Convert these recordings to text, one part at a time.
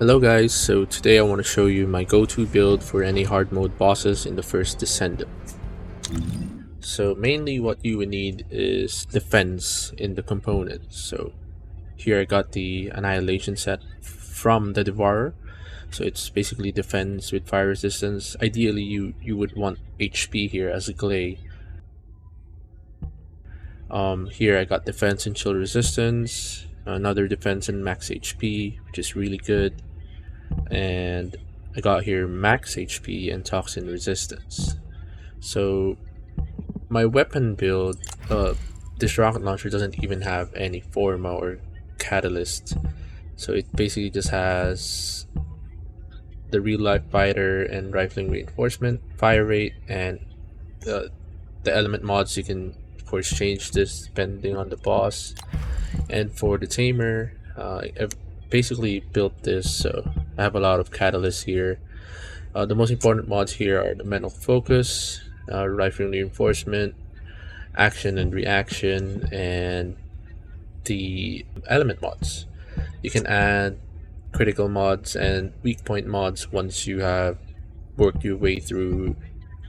Hello guys, so today I want to show you my go-to build for any hard mode bosses in the first Descendant. So mainly what you would need is defense in the components. So here I got the Annihilation set from the Devourer. So it's basically defense with fire resistance. Ideally you would want HP here as a Gley. Here I got defense and chill resistance, another defense and max HP, which is really good. And I got here max HP and toxin resistance. So my weapon build, this rocket launcher doesn't even have any forma or catalyst, so it basically just has the real life fighter and rifling reinforcement, fire rate, and the element mods. You can of course change this depending on the boss. And for the Tamer, I've basically built this, so I have a lot of catalysts here. The most important mods here are the mental focus, rifling reinforcement, action and reaction, and the element mods. You can add critical mods and weak point mods once you have worked your way through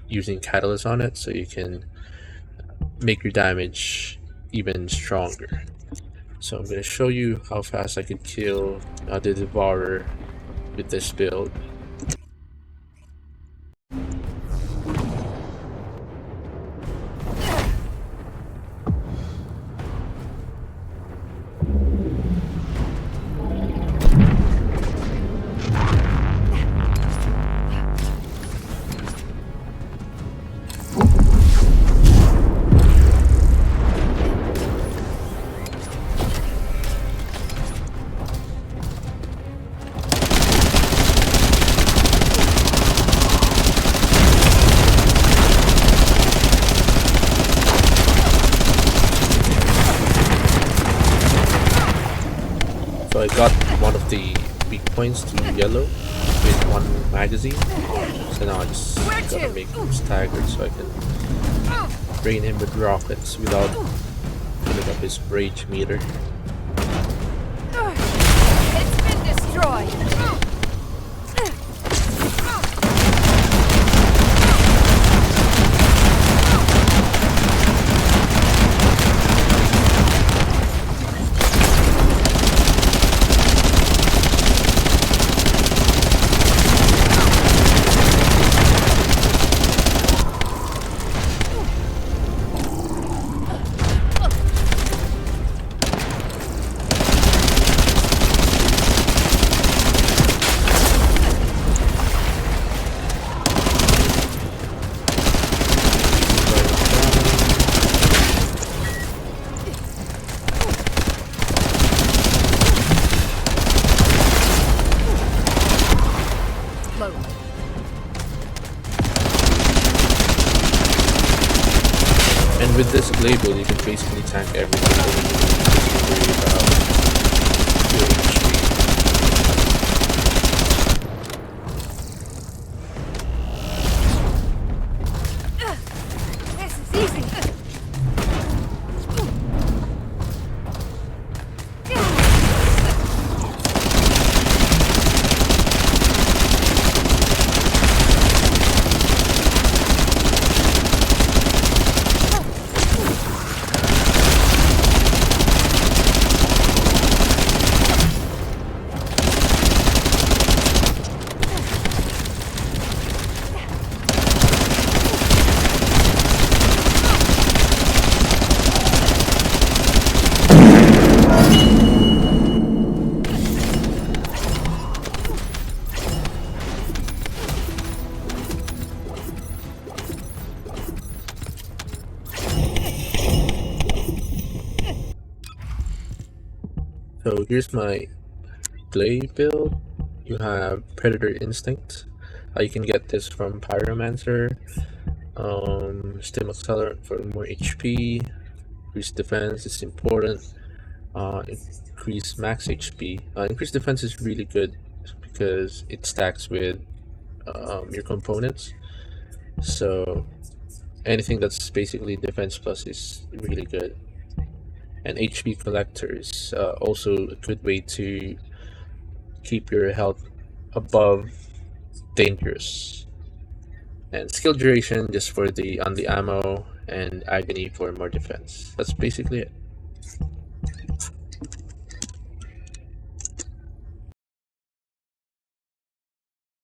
using catalyst on it, so you can make your damage even stronger. So I'm going to show you how fast I could kill the Devourer with this build. So I got one of the weak points to yellow with one magazine. So now I just gotta make him staggered so I can drain him with rockets without filling up his rage meter. It's been destroyed! And with this Gley build, you can basically tank everything. Worry about your HP. This is easy! So here's my Gley build. You have Predator Instinct. You can get this from Pyromancer. Stim Accelerant for more HP. Increased defense is important. Increase max HP. Increased defense is really good because it stacks with your components. So anything that's basically defense plus is really good. And HP collectors, also a good way to keep your health above dangerous. And skill duration just for the on the ammo, and agony for more defense. That's basically it.